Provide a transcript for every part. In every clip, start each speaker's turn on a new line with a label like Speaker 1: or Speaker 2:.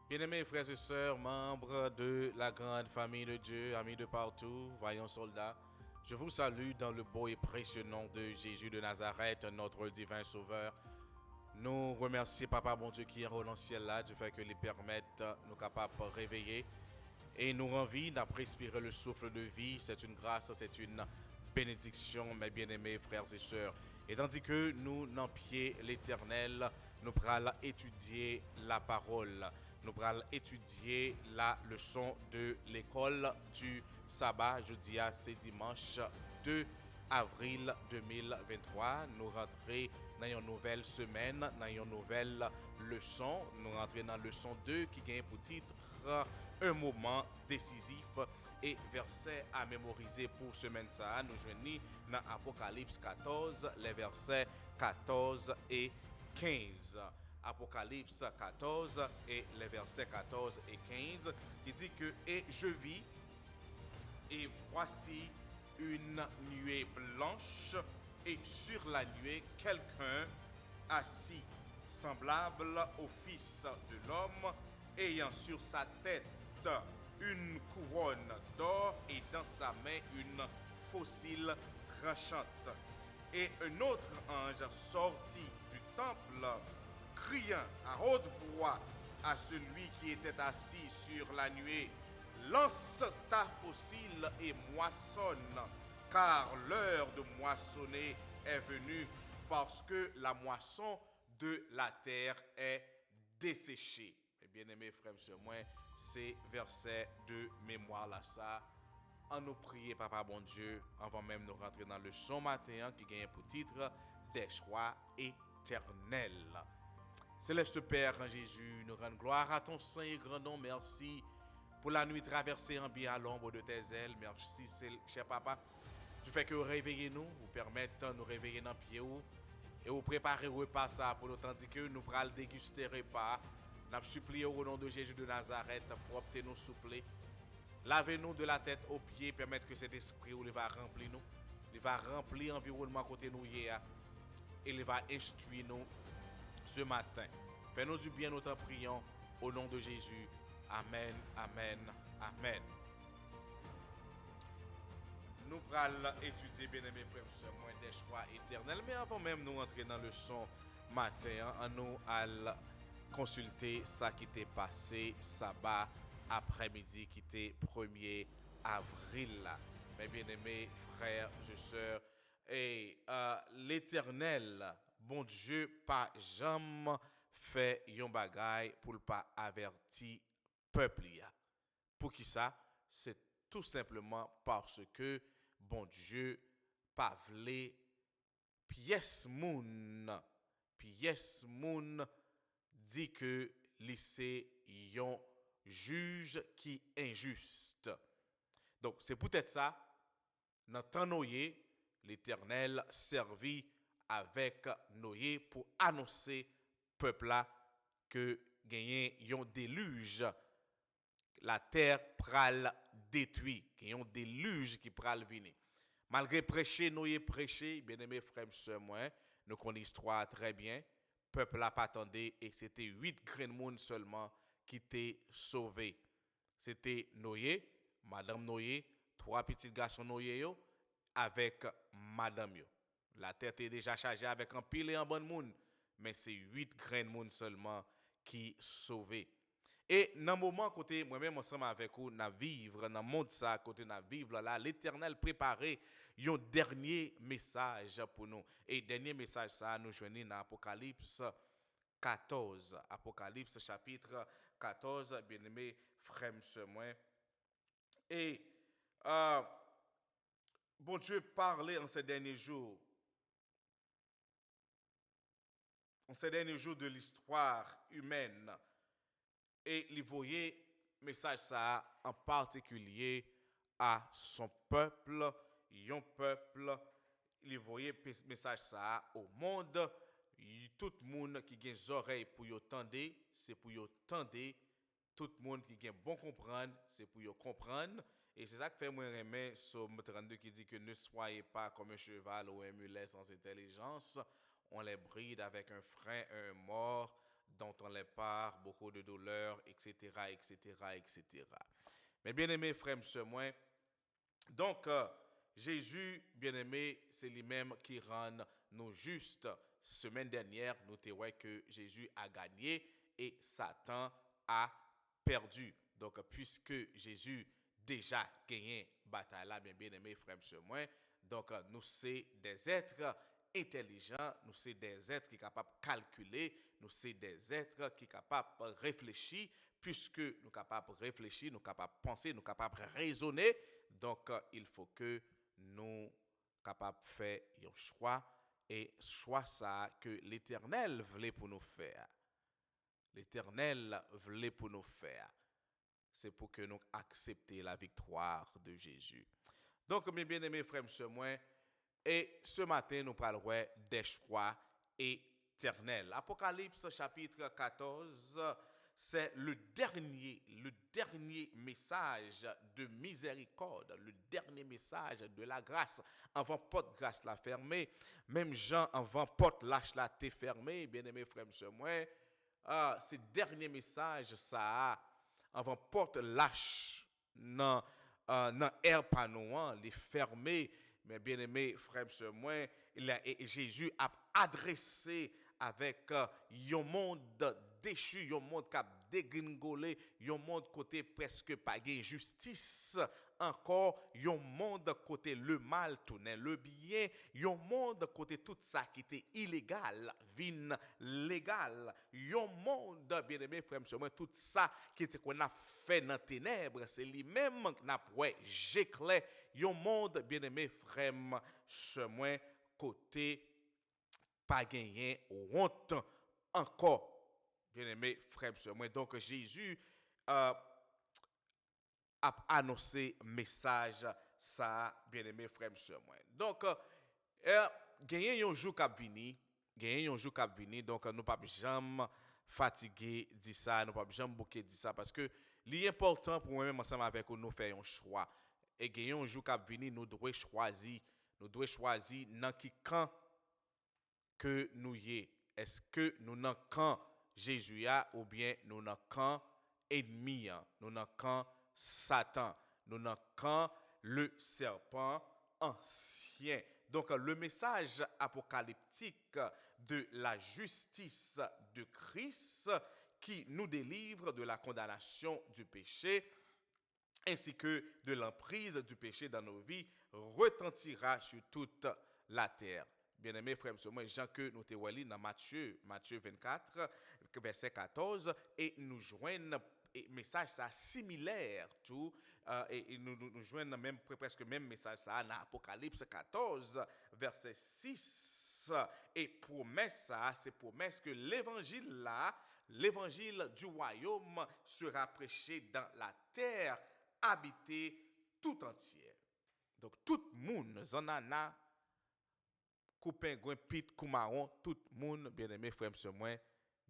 Speaker 1: Bien-aimés frères et sœurs, membres de la grande famille de Dieu, amis de partout, voyons soldats, je vous salue dans le beau et précieux nom de Jésus de Nazareth, notre divin sauveur. Nous remercions Papa bon Dieu qui est en ciel là, du fait que les permettent nous capables de réveiller et nous rend vie, d'après respirer le souffle de vie. C'est une grâce, c'est une bénédiction, mes bien-aimés frères et sœurs. Et tandis que nous, dans pied l'éternel, nous pourrons étudier la parole. Nous pourrons étudier la leçon de l'école du sabbat. Jeudi, c'est dimanche 2 avril 2023. Nous rentrons dans une nouvelle semaine, dans une nouvelle leçon. Nous rentrons dans la leçon 2 qui gagne pour titre un moment décisif et verset à mémoriser pour semaine ça. Nous joignons dans Apocalypse 14, les versets 14 et 15. Apocalypse 14 et les versets 14 et 15 qui dit que et je vis et voici une nuée blanche et sur la nuée quelqu'un assis semblable au Fils de l'homme ayant sur sa tête une couronne d'or et dans sa main une fossile tranchante. Et un autre ange sortit du temple, criant à haute voix à celui qui était assis sur la nuée, lance ta fossile et moissonne, car l'heure de moissonner est venue, parce que la moisson de la terre est desséchée. Bien-aimés frères et sœurs, moi, c'est verset de mémoire là, ça. En nous prier, Papa bon Dieu, avant même de rentrer dans le son matin qui gagne pour titre des choix éternels. Céleste Père en Jésus, nous rendons gloire à ton saint et grand nom. Merci pour la nuit traversée en bien à l'ombre de tes ailes. Merci, cher Papa. Tu fais que réveiller nous, vous permettre de nous réveiller dans le pied et vous préparer le repas ça pour nous, tandis que nous pourrons déguster le repas. Nous supplions au nom de Jésus de Nazareth pour opter nous souffler. Lavez-nous de la tête aux pieds, permettre que cet esprit il va remplir nous. Il va remplir l'environnement côté nous hier et il va instruire nous ce matin. Fais-nous du bien, nous t'en prions, au nom de Jésus. Amen, amen, amen. Nous allons étudier, bien aimés frères et sœurs, des choix éternels. Mais avant même nous entrer dans le son matin, nous allons consulter ça qui t'est passé sabbat après-midi qui était 1er avril. Mes bien-aimés frères et sœurs, et l'éternel, bon Dieu, pas jamais fait yon bagay pour le pas averti peuple. Pour qui ça? C'est tout simplement parce que bon Dieu pas vle pièce moun dit que c'est yon juge qui injuste. Donc c'est peut-être ça dans temps Noé, l'Éternel servit avec Noé pour annoncer peuple là que gagné yon déluge, la terre pral détruit, yon déluge qui pral venir. Malgré prêcher, Noé prêcher, bien-aimés frères et sœurs, moi, nous connaissons l'histoire très bien. Peuple là pas attendé et c'était 8 grains de monde seulement qui étaient sauvés. C'était Noé, Madame Noé, 3 petits garçons Noé yo, avec Madame yo. La terre était déjà chargée avec un pile et un bon monde, mais c'est 8 grains de monde seulement qui sauvés. Et dans le moment côté moi-même ensemble avec vous, na vivre dans le monde ça côté na vivre là, l'Éternel préparé un dernier message pour nous. Et dernier message ça nous joignons dans Apocalypse 14. Apocalypse chapitre 14, bien-aimés frères et sœurs moi. Et bon Dieu parlait en ces derniers jours de l'histoire humaine. Et il voyait message ça en particulier à son peuple, yon peuple. Il voyait message ça au monde. Tout le monde qui a des oreilles pour y entendre, c'est pour y entendre. Tout le monde qui a bon comprendre, c'est pour y comprendre. Et c'est ça que fait moi aimer Somme 32 qui dit que ne soyez pas comme un cheval ou un mulet sans intelligence. On les bride avec un frein, un mort dont on les départs, beaucoup de douleurs, etc., etc., etc. Mais bien aimé frère, sœur, moi, donc Jésus, bien aimé, c'est lui-même qui rend nous justes. Semaine dernière, nous avons que Jésus a gagné et Satan a perdu. Donc, puisque Jésus déjà gagné bataille là, bien aimé frère, sœur, moi, donc nous sommes des êtres intelligents, nous sommes des êtres qui sont capables de calculer, nous sommes des êtres qui sont capables de réfléchir, puisque nous sommes capables de réfléchir, nous sommes capables de penser, nous sommes capables de raisonner. Donc, il faut que nous capables de faire un choix, et choix ça que l'Éternel voulait pour nous faire. L'Éternel voulait pour nous faire. C'est pour que nous acceptions la victoire de Jésus. Donc, mes bien-aimés frères et sœurs, et ce matin, nous parlerons des choix éternels. Apocalypse chapitre 14, c'est le dernier message de miséricorde, le dernier message de la grâce. Avant porte grâce la fermée, même Jean avant porte lâche la t'est fermée, bien-aimés frères et sœurs, ce dernier message ça avant porte lâche non air panouant, les fermés, mais bien aimé frère sœur moi, Jésus a adressé avec un monde déchu, un monde qui a dégringolé, un monde côté presque pas de justice encore, un monde côté le mal tourné, le bien, un monde côté tout ça qui était illégal, vin légal, un monde bien aimé frère moi, tout ça qui était qu'on a fait dans ténèbres, c'est lui-même qui a ouais j'éclaire, un monde bien aimé frère moi côté pas gagné honte encore. Bien-aimé frère et moi, donc Jésus a annoncé message ça, bien-aimé frère et moi. Donc gagné un jour qui vini, donc nous pas jamais fatigué dit ça, nous pas jamais bouquer dit ça parce que l'important pour moi-même ensemble avec nous faire un choix. Et gagné un jour qui vini, nous devons choisir dans qui camp que nous y est. Est-ce que nous n'en camp Jésus a ou bien nous n'en camp ennemi, nous n'en camp Satan, nous n'en camp le serpent ancien. Donc le message apocalyptique de la justice de Christ qui nous délivre de la condamnation du péché ainsi que de l'emprise du péché dans nos vies retentira sur toute la terre. Bien-aimés frères et sœurs, Jean que nous avons lu dans Matthieu 24, verset 14, et nous joignons un message ça similaire tout et nous joignons même presque même message ça dans Apocalypse 14 verset 6 et promesse ça c'est promesse que l'évangile du royaume sera prêché dans la terre habitée tout entière. Donc tout le monde zanana coupin gwen pit koumaron tout le monde bien-aimé frère monsieur moi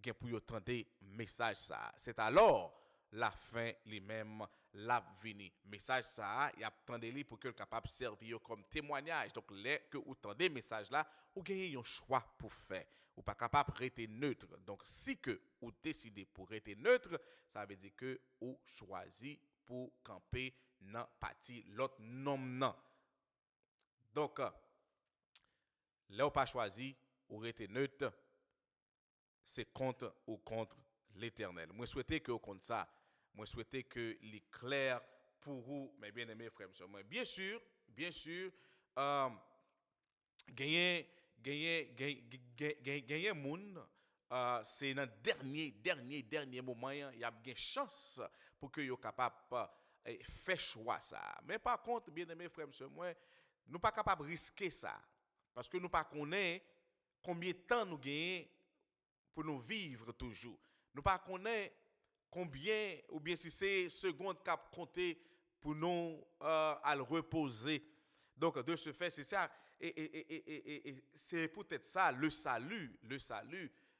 Speaker 1: gen pour entendre message ça. C'est alors la fin lui-même la vini. Message ça, y a attendez li pour que capable servir comme témoignage. Donc les que vous entendez message là, ou gagnez un choix pour faire. Ou pas capable rester neutre. Donc si que vous décidez pour rester neutre, ça veut dire que vous choisi pour camper dans parti l'autre nom non. Donc là ou pas choisi ou rester neutre, c'est contre ou contre l'Éternel. Moi souhaite que au compte ça, moi souhaite que l'éclair pour vous, mes bien-aimés frères et sœurs. Bien sûr, gagner moun, c'est dans dernier moment, il y a bien chance pour que vous capable faire choix ça. Mais par contre, bien-aimés frères et sœurs, nous pas capable risquer ça parce que nous pas connaît combien de temps nous gagnons pour nous vivre toujours. Nous pas connaît combien ou bien si c'est seconde cap compter pour nous à le reposer. Donc de ce fait, c'est ça et c'est peut-être ça le salut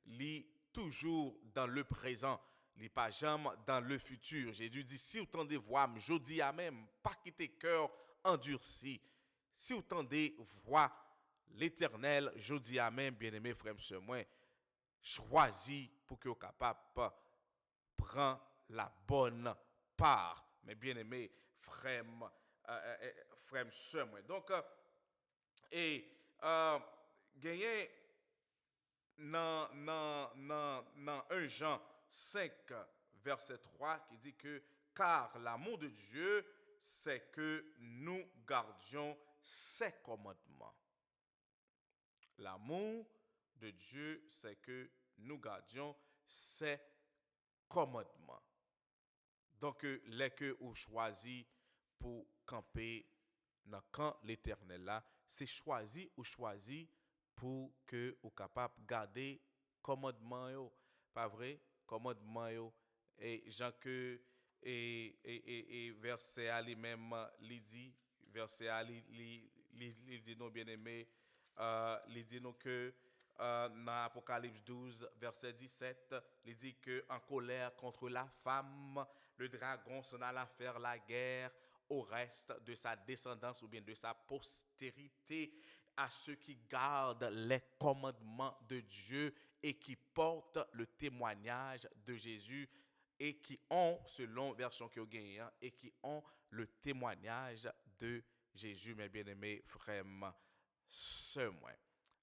Speaker 1: lit toujours dans le présent, lit pas jamais dans le futur. Jésus dit si vous tendez voir jodi à même pas quitter cœur endurci. Si vous tendez voir l'Éternel jodi à même bien-aimé frère et sœur moi choisi pour que vous capable prendre la bonne part. Mes bien-aimés frères, frères, sœurs. Donc, gagner dans 1 Jean 5, verset 3, qui dit que car l'amour de Dieu, c'est que nous gardions ses commandements. L'amour de Dieu, c'est que nous gardions ses commandements. Donc, les que vous choisi pour camper dans le camp l'éternel là, c'est choisi ou choisi pour que vous capable de garder commandement yo. Pas vrai? Commandement yo. Et Jean que et verset à lui-même verset à lui dit non bien aimé, il dit nous que dans Apocalypse 12, verset 17, il dit que en colère contre la femme, le dragon s'en alla faire la guerre au reste de sa descendance ou bien de sa postérité, à ceux qui gardent les commandements de Dieu et qui portent le témoignage de Jésus et qui ont, selon version que vous gagnez, et qui ont le témoignage de Jésus, mes bien-aimés frères, sœurs.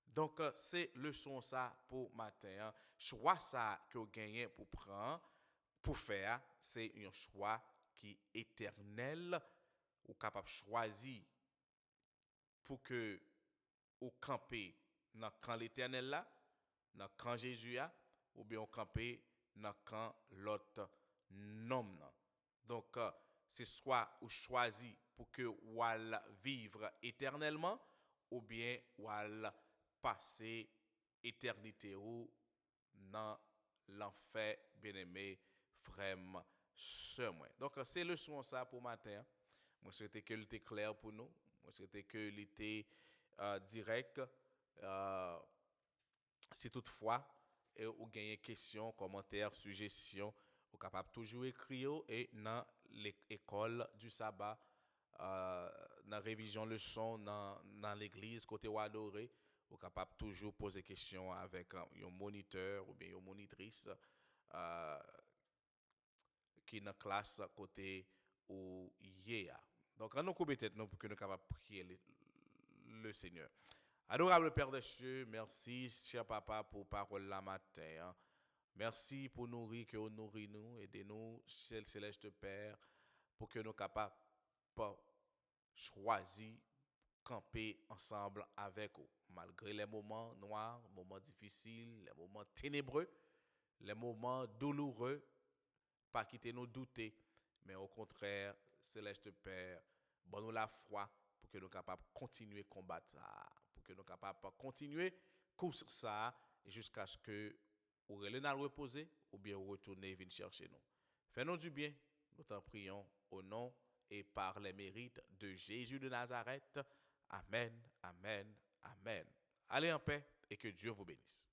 Speaker 1: Donc, c'est leçon ça pour matin. Choix ça que vous gagnez pour prendre, pour faire, c'est un choix qui est éternel, ou capable de choisir pour que vous campez dans le camp l'éternel là, dans le camp Jésus là, ou bien vous campez dans le camp l'autre nom. Donc, c'est soit vous choisissez pour que vous vivre éternellement, ou bien vous passer éternité ou dans l'enfer, bien-aimé, frère, sœur. Donc, c'est le son ça pour matin. Moi, souhaite que l'été clair pour nous. Moi, souhaite que l'été direct. Si toutefois, vous gagnez questions, commentaires, suggestions, vous capable toujours écrire et dans l'école du sabbat, dans révision leçon dans l'église côté ou adoré, vous capable toujours poser questions avec un moniteur ou bien une monitrice qui est dans la classe côté où yéa. Donc, nous couper tête pour que nous capables prier le Seigneur. Adorable Père des cieux, merci, cher papa, pour parole la matin. Merci pour nourrir que vous nourrit nous, aidez-nous, ciel céleste Père, pour que nous capables de choisir, camper ensemble avec vous, malgré les moments noirs, les moments difficiles, les moments ténébreux, les moments douloureux, pas quitter nous douter, mais au contraire, céleste Père, donne-nous la foi pour que nous capables de continuer à combattre ça, pour que nous capables de continuer course ça jusqu'à ce que vous allez reposer ou bien vous retournez et venir chercher nous. Fais-nous du bien, nous t'en prions au nom et par les mérites de Jésus de Nazareth. Amen, amen, amen. Allez en paix et que Dieu vous bénisse.